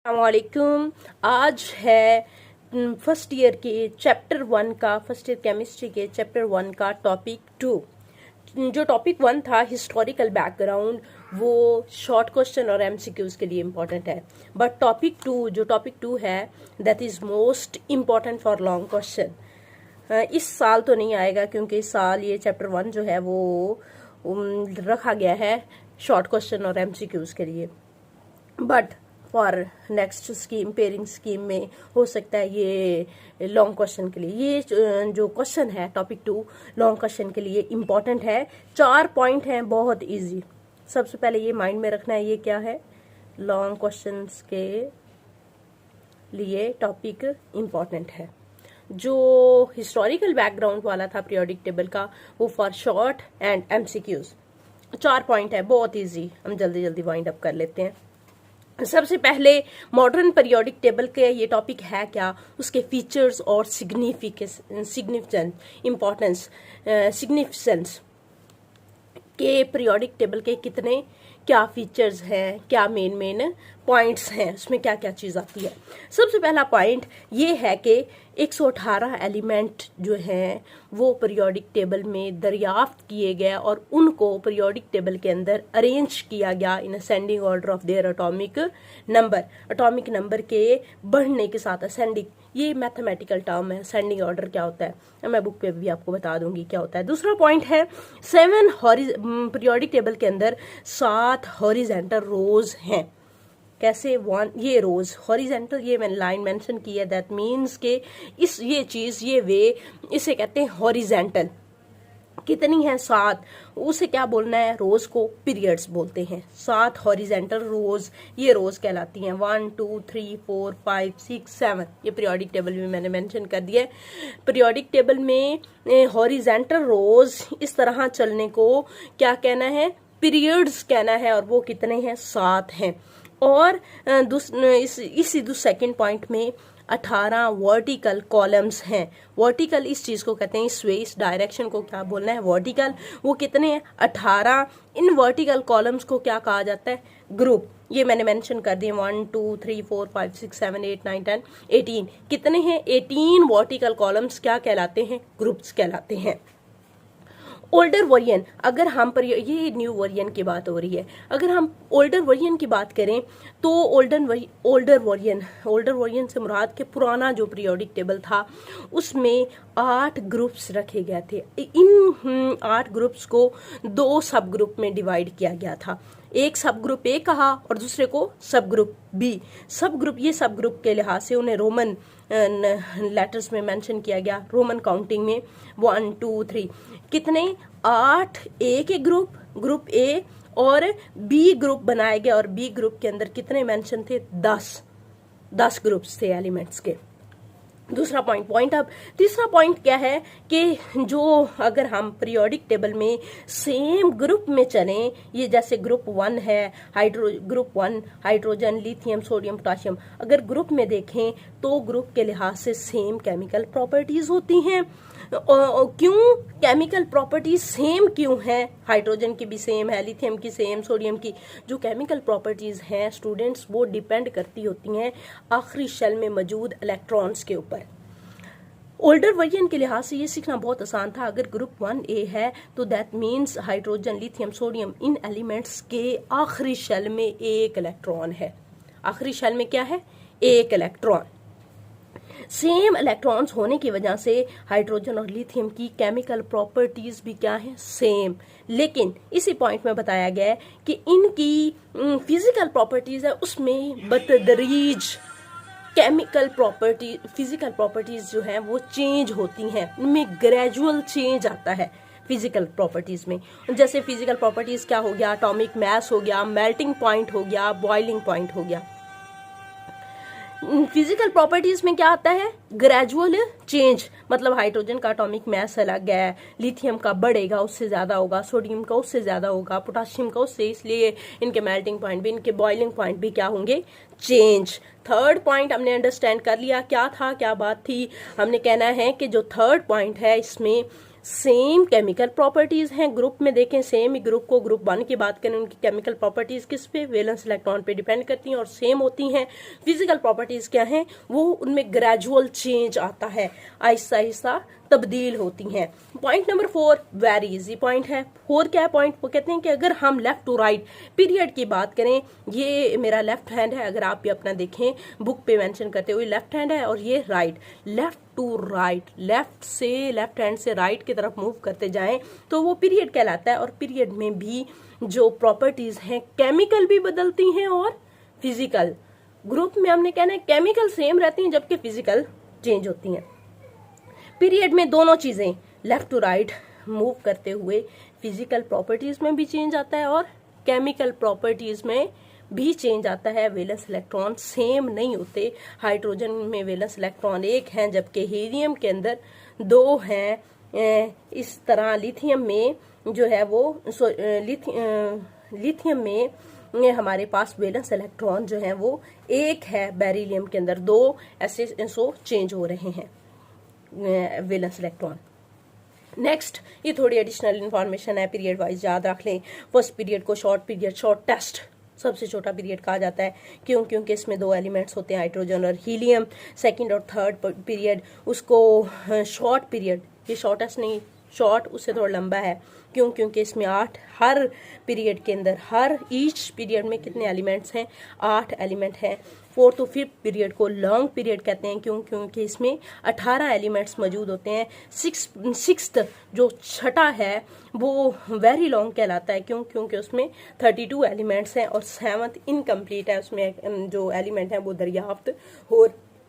अस्सलामुअलैकुम। आज है फर्स्ट ईयर के चैप्टर 1 का, फर्स्ट ईयर केमिस्ट्री के चैप्टर 1 का टॉपिक 2। जो टॉपिक 1 था हिस्टोरिकल बैकग्राउंड, वो शॉर्ट क्वेश्चन और एमसीक्यूज के लिए इम्पोर्टेंट है। बट टॉपिक 2 है that is most important for long question. इस साल तो नहीं आएगा क्योंकि इस साल ये चैप्टर 1 जो है वो रखा गया है शॉर्ट क्वेश्चन और एमसीक्यूज के लिए। But for next scheme, pairing scheme में हो सकता है ये लॉन्ग क्वेश्चन के लिए, ये जो क्वेश्चन है टॉपिक 2 लॉन्ग क्वेश्चन के लिए इम्पॉर्टेंट है। 4 पॉइंट हैं, बहुत इजी। सबसे पहले ये माइंड में रखना है, ये क्या है, लॉन्ग क्वेश्चंस के लिए टॉपिक इम्पॉर्टेंट है। जो हिस्टोरिकल बैकग्राउंड वाला था पीरियोडिक टेबल का, वो for short and MCQs. 4 point है, बहुत इजी। हम जल्दी जल्दी वाइंड अप कर लेते हैं। सबसे पहले मॉडर्न पीरियोडिक टेबल के ये टॉपिक है क्या, उसके फीचर्स और सिग्निफिकेंस के पीरियोडिक टेबल के कितने क्या फीचर्स हैं, क्या मेन पॉइंट्स हैं, उसमें क्या क्या चीज़ आती है। सबसे पहला पॉइंट ये है कि 118 एलिमेंट जो हैं वो पीरियोडिक टेबल में दरियाफ्त किए गए और उनको पीरियोडिक टेबल के अंदर अरेंज किया गया इन ascending order of their atomic number के बढ़ने के साथ। असेंडिंग ये मैथमेटिकल टर्म है, असेंडिंग ऑर्डर क्या होता है मैं बुक पे भी आपको बता दूंगी क्या होता है। दूसरा पॉइंट है 7 पीरियोडिक टेबल के अंदर 7 हॉरिजेंटल रोज हैं। कैसे ये रोज हॉरिजेंटल, ये मैंने लाइन मेंशन की है, दैट मीन्स के ये चीज, ये वे, इसे कहते हैं हॉरिजेंटल। कितनी है? 7। उसे क्या बोलना है? रोज को पीरियड्स बोलते हैं। 7 हॉरिजेंटल रोज, ये रोज कहलाती हैं। 1 2 3 4 5 6 7 ये पीरियोडिक टेबल में मैंने मेंशन कर दिया है। पीरियोडिक टेबल में हॉरिजेंटल रोज इस तरह चलने को क्या कहना है? पीरियड्स कहना है, और वो कितने हैं? 7 हैं। और इसी सेकंड पॉइंट में 18 वर्टिकल कॉलम्स हैं। वर्टिकल इस चीज को कहते हैं, इस डायरेक्शन को क्या बोलना है? वर्टिकल। वो कितने हैं? 18। इन वर्टिकल कॉलम्स को क्या कहा जाता है? ग्रुप। ये मैंने मेंशन कर दिए। 1 2 3 4 5 6 7 8 9 10 18 कितने हैं? 18 वर्टिकल कॉलम्स क्या कहलाते हैं? ग्रुप्स कहलाते हैं। ओल्डर वर्जन, अगर हम ये न्यू वर्जन की बात हो रही है, अगर हम ओल्डर वर्जन की बात करें तो ओल्डर वर्जन से मुराद के पुराना जो पीरियोडिक टेबल था उसमें 8 ग्रुप्स रखे गए थे। इन 8 ग्रुप्स को 2 सब ग्रुप में डिवाइड किया गया था। एक सब ग्रुप ए कहा और दूसरे को सब ग्रुप बी। ये सब ग्रुप के लिहाज से उन्हें रोमन लेटर्स में मेंशन किया गया, रोमन काउंटिंग में 1 2 3 कितने? 8 ए के ग्रुप ए और बी ग्रुप बनाए गए, और बी ग्रुप के अंदर कितने मेंशन थे? 10 ग्रुप्स थे एलिमेंट्स के। दूसरा पॉइंट। अब तीसरा पॉइंट क्या है कि जो अगर हम पीरियोडिक टेबल में सेम ग्रुप में चलें, ये जैसे ग्रुप 1 है, group 1 hydrogen, lithium, sodium, potassium, अगर ग्रुप में देखें तो ग्रुप के लिहाज से सेम केमिकल प्रॉपर्टीज होती हैं। क्यों केमिकल प्रॉपर्टीज सेम क्यों है? हाइड्रोजन की भी सेम है, लिथियम की सेम, सोडियम की। जो केमिकल प्रॉपर्टीज हैं स्टूडेंट्स, वो डिपेंड करती होती हैं आखिरी शेल में मौजूद इलेक्ट्रॉन्स के ऊपर। ओल्डर वर्जन के लिहाज से ये सीखना बहुत आसान था। अगर ग्रुप 1A है तो that means hydrogen, lithium, sodium, in elements के आखिरी शेल में एक इलेक्ट्रॉन है। आखिरी शेल में क्या है? एक इलेक्ट्रॉन। सेम इलेक्ट्रॉन्स होने की वजह से हाइड्रोजन और लिथियम की केमिकल प्रॉपर्टीज भी क्या है? सेम। लेकिन इसी पॉइंट में बताया गया है कि इनकी फिजिकल प्रॉपर्टीज है उसमें बतदरीज फिजिकल प्रॉपर्टीज जो हैं वो चेंज होती हैं, उनमें ग्रेजुअल चेंज आता है फिजिकल प्रॉपर्टीज में। जैसे फिजिकल प्रॉपर्टीज क्या हो गया? एटॉमिक मास हो गया, मेल्टिंग पॉइंट हो गया, बॉइलिंग पॉइंट हो गया। फिजिकल प्रॉपर्टीज में क्या आता है? Gradual change. मतलब हाइड्रोजन का एटॉमिक मास अलग है, लिथियम का बढ़ेगा, उससे ज्यादा होगा, सोडियम का उससे ज्यादा होगा, पोटाशियम का उससे, इसलिए इनके मेल्टिंग पॉइंट भी, इनके बॉइलिंग पॉइंट भी क्या होंगे? चेंज। थर्ड पॉइंट हमने अंडरस्टैंड कर लिया, क्या था, क्या बात थी। हमने कहना है कि जो थर्ड पॉइंट है इसमें सेम केमिकल प्रॉपर्टीज हैं। ग्रुप में देखें सेम ही ग्रुप को ग्रुप 1 की बात करें, उनकी केमिकल प्रॉपर्टीज किस पे, वैलेंस इलेक्ट्रॉन पे डिपेंड करती हैं और सेम होती हैं। फिजिकल प्रॉपर्टीज क्या हैं, वो उनमें ग्रेजुअल चेंज आता है, आहिस्ता आहिस्ता तब्दील होती हैं। Point number 4 very easy point है। 4 क्या है पॉइंट, वो कहते हैं कि अगर हम लेफ्ट टू राइट पीरियड की बात करें, ये मेरा लेफ्ट हैंड है, अगर आप ये अपना देखें बुक पे मेंशन करते हुए लेफ्ट हैंड है और ये right, left to right, left से लेफ्ट हैंड से राइट की तरफ मूव करते जाएं तो वो पीरियड कहलाता है। और पीरियड में भी जो प्रॉपर्टीज हैं केमिकल भी बदलती हैं और फिजिकल। ग्रुप में हमने कहना है केमिकल सेम रहती हैं जबकि फिजिकल चेंज होती हैं। पीरियड में दोनों चीजें लेफ्ट टू राइट मूव करते हुए फिजिकल प्रॉपर्टीज में भी चेंज आता है और केमिकल प्रॉपर्टीज में भी चेंज आता है। वैलेंस इलेक्ट्रॉन सेम नहीं होते। हाइड्रोजन में वैलेंस इलेक्ट्रॉन 1 है जबकि हीलियम के अंदर 2 हैं। इस तरह लिथियम में जो है वो लिथियम में हमारे पास वैलेंस इलेक्ट्रॉन जो है वो 1 है, बेरिलियम के अंदर 2, ऐसे चेंज हो रहे हैं वैलेंस इलेक्ट्रॉन। नेक्स्ट, ये थोड़ी एडिशनल इंफॉर्मेशन है, पीरियड वाइज याद रख लें। फर्स्ट पीरियड को शॉर्ट पीरियड, शॉर्ट टेस्ट, सबसे छोटा पीरियड कहा जाता है। क्यों? क्योंकि इसमें 2 एलिमेंट्स होते हैं, हाइड्रोजन और हीलियम। सेकंड और थर्ड पीरियड उसको शॉर्ट पीरियड, ये शॉर्टेस्ट नहीं, शॉर्ट उससे थोड़ा लंबा है। क्यों? क्योंकि इसमें 8, हर पीरियड के अंदर, हर ईच पीरियड में कितने एलिमेंट्स हैं, 8 एलिमेंट हैं। फोर्थ और फिफ्थ पीरियड को लॉन्ग पीरियड कहते हैं। क्यों? क्योंकि इसमें 18 एलिमेंट्स मौजूद होते हैं। सिक्स्थ जो छठा है वो वेरी लॉन्ग कहलाता है। क्यों? क्योंकि उसमें 32 एलिमेंट्स हैं और 7th इनकम्प्लीट है, उसमें जो एलिमेंट है वो दरियाफ्त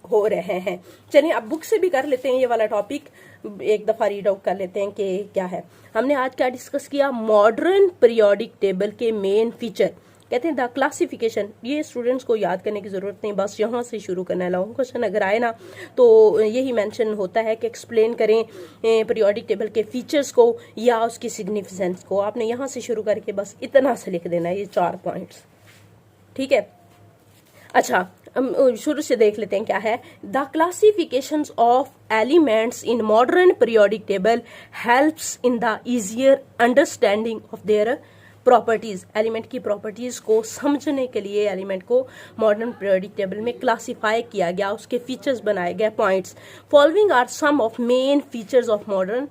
हो रहे हैं। चलिए अब बुक से भी कर लेते हैं ये वाला टॉपिक, एक दफा रीड आउट कर लेते हैं कि क्या है। हमने आज क्या डिस्कस किया, मॉडर्न पीरियोडिक टेबल के मेन फीचर। कहते हैं द क्लासिफिकेशन, ये स्टूडेंट्स को याद करने की जरूरत नहीं, बस यहाँ से शुरू करना है। लॉन्ग क्वेश्चन अगर आए ना तो यही मेंशन होता है कि एक्सप्लेन करें पीरियोडिक टेबल के फीचर्स को या उसकी सिग्निफिकेंस को। आपने यहाँ से शुरू करके बस इतना से लिख देना है, ये 4 पॉइंट्स, ठीक है। अच्छा, शुरू से देख लेते हैं क्या है। The classifications of elements in modern periodic table helps in the easier understanding of their properties. Element की प्रॉपर्टीज को समझने के लिए एलिमेंट को मॉडर्न पीरियोडिक टेबल में क्लासिफाई किया गया, उसके फीचर्स बनाए गए। Points following are some of main features of modern,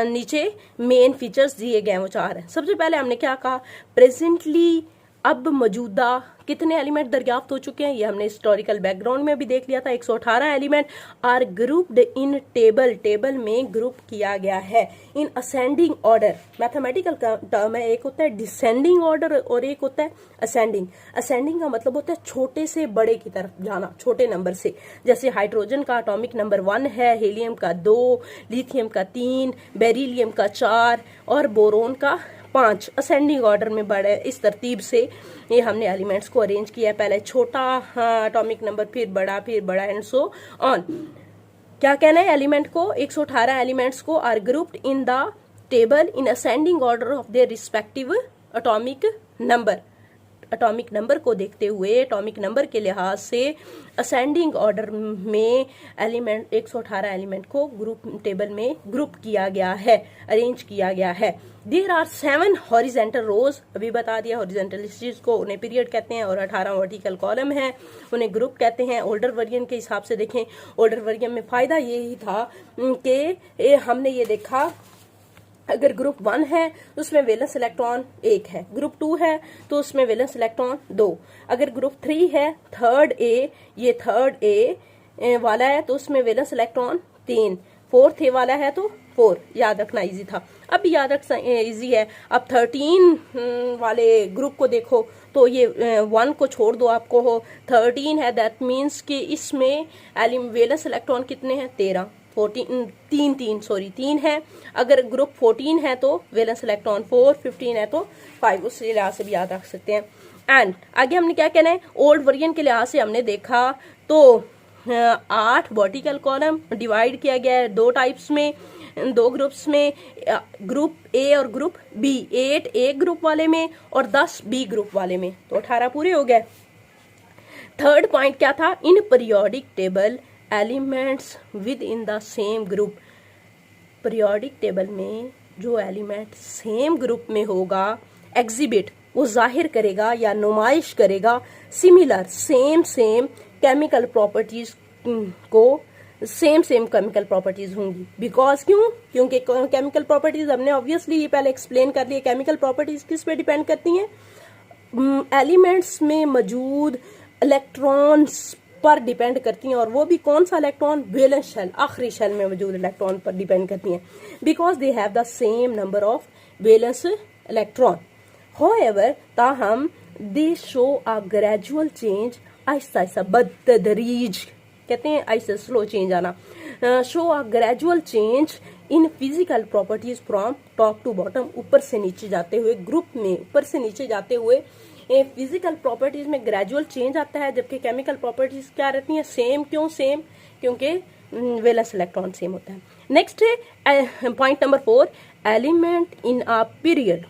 नीचे मेन फीचर्स दिए गए वो 4 हैं। सबसे पहले हमने क्या कहा, प्रेजेंटली, अब मौजूदा कितने एलिमेंट दरियाफ्त हो चुके हैं, ये हमने हिस्टोरिकल बैकग्राउंड में भी देख लिया था। 118 element are grouped in table, table में ग्रुप किया गया है in ascending order. Mathematical term है, एक होता है डिसेंडिंग ऑर्डर और एक होता है असेंडिंग। असेंडिंग का मतलब होता है छोटे से बड़े की तरफ जाना, छोटे नंबर से। जैसे हाइड्रोजन का एटॉमिक नंबर 1 है, हीलियम का 2, लिथियम का 3, बेरिलियम का 4 और बोरोन का 5। असेंडिंग ऑर्डर में बढ़े, इस तरतीब से ये हमने एलिमेंट्स को अरेंज किया है। पहले छोटा एटॉमिक नंबर, फिर बड़ा एंड सो ऑन। क्या कहना है एलिमेंट को, 118 एलिमेंट्स को are grouped in the table in ascending order of their respective atomic number. Atomic number को देखते हुए, एटॉमिक नंबर के लिहाज से असेंडिंग ऑर्डर में एलिमेंट 118 एलिमेंट को ग्रुप टेबल में ग्रुप किया गया है, अरेंज किया गया है। देयर आर 7 हॉरिजेंटल रोज, अभी बता दिया हॉरिजेंटल लिस्ट्स को उन्हें पीरियड कहते हैं, और 18 वर्टिकल कॉलम है, उन्हें ग्रुप कहते हैं। ओल्डर वर्जन के हिसाब से देखें, ओल्डर वर्जन में फायदा यही था कि हमने ये देखा अगर ग्रुप 1 है तो उसमें वैलेंस इलेक्ट्रॉन 1 है, ग्रुप 2 है तो उसमें वैलेंस इलेक्ट्रॉन 2, अगर ग्रुप 3 है थर्ड ए, ये थर्ड ए वाला है तो उसमें वैलेंस इलेक्ट्रॉन 3, फोर्थ ए वाला है तो 4। याद रखना इजी था, अब भी याद रखना इजी है। अब 13 वाले ग्रुप को देखो तो ये 1 को छोड़ दो, आपको 13 है, दैट मीन्स कि इसमें वैलेंस इलेक्ट्रॉन कितने हैं, 13, 3 है। अगर ग्रुप 14 है तो वैलेंस इलेक्ट्रॉन 4, 15 है तो 5, उस लिहाज से भी याद रख सकते हैं। एंड आगे हमने क्या कहना है, ओल्ड वर्जन के लिहाज से हमने देखा तो 8 वर्टिकल कॉलम डिवाइड किया गया है 2 टाइप्स में, 2 ग्रुप्स में, ग्रुप ए और ग्रुप बी। 8 ए ग्रुप वाले में और 10 बी ग्रुप वाले में, तो 18 पूरे हो गए। थर्ड पॉइंट क्या था, in periodic table elements with in the same group, periodic table में जो एलिमेंट सेम ग्रुप में होगा, एग्जिबिट वो जाहिर करेगा या नुमाइश करेगा सिमिलर सेम केमिकल प्रॉपर्टीज को, सेम केमिकल प्रॉपर्टीज होंगी। बिकॉज क्योंकि केमिकल प्रॉपर्टीज हमने ऑब्वियसली ये पहले एक्सप्लेन कर लिया। केमिकल प्रॉपर्टीज किस पे डिपेंड करती हैं? एलिमेंट्स में मौजूद इलेक्ट्रॉन्स पर डिपेंड करती हैं, और वो भी कौन सा इलेक्ट्रॉन? वैलेंस शेल, आखिरी शेल में मौजूद इलेक्ट्रॉन पर डिपेंड करती हैं, because they have the same number of valence electron. However, ताहम they show a gradual change, आहिस्ता आहिस्ता बदतदरीज कहते हैं, आहिस्ता स्लो चेंज आना, show a gradual change in physical properties from top to bottom, ऊपर से नीचे जाते हुए, ग्रुप में ऊपर से नीचे जाते हुए फिजिकल प्रॉपर्टीज में ग्रेजुअल चेंज आता है, जबकि केमिकल प्रॉपर्टीज क्या रहती हैं? सेम। क्यों सेम? क्योंकि वैलेंस इलेक्ट्रॉन सेम होता है। नेक्स्ट है point number 4, element in a period.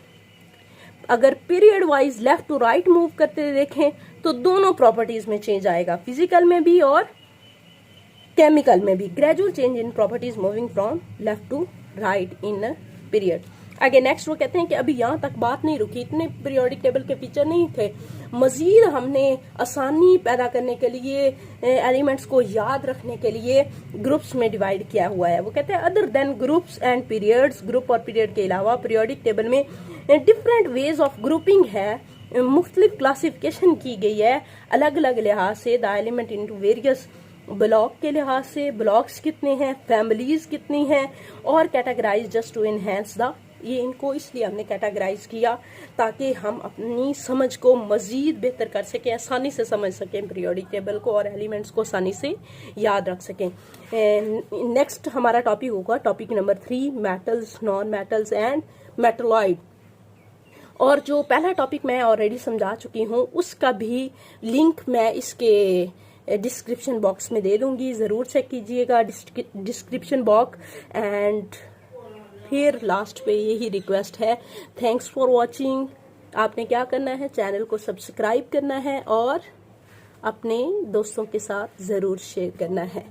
अगर period wise left to right move करते देखें तो दोनों प्रॉपर्टीज में चेंज आएगा, फिजिकल में भी और केमिकल में भी। Gradual change in properties moving from left to right in period. आगे नेक्स्ट वो कहते हैं कि अभी यहाँ तक बात नहीं रुकी, इतने पीरियोडिक टेबल के फीचर नहीं थे, मजीद हमने आसानी पैदा करने के लिए, एलिमेंट्स को याद रखने के लिए ग्रुप्स में डिवाइड किया हुआ है। वो कहते हैं other than groups and periods, group और पीरियड के अलावा पीरियोडिक टेबल में डिफरेंट वेज ऑफ ग्रुपिंग है, मुख्तलिफ क्लासिफिकेशन की गई है अलग अलग लिहाज से। The element into various block के लिहाज से, ब्लॉक्स कितने हैं, फैमिलीज कितनी हैं, और categorize just to enhance the, ये इनको इसलिए हमने कैटेगराइज किया ताकि हम अपनी समझ को मजीद बेहतर कर सकें, आसानी से समझ सकें पीरियोडिक टेबल को, और एलिमेंट्स को आसानी से याद रख सकें। नेक्स्ट हमारा टॉपिक होगा topic number 3, metals, non metals and metalloid. और जो पहला टॉपिक मैं ऑलरेडी समझा चुकी हूँ, उसका भी लिंक मैं इसके डिस्क्रिप्शन बॉक्स में दे दूंगी, ज़रूर चेक कीजिएगा डिस्क्रिप्शन बॉक्स। एंड फिर लास्ट पे यही रिक्वेस्ट है, थैंक्स फॉर वॉचिंग। आपने क्या करना है? चैनल को सब्सक्राइब करना है और अपने दोस्तों के साथ ज़रूर शेयर करना है।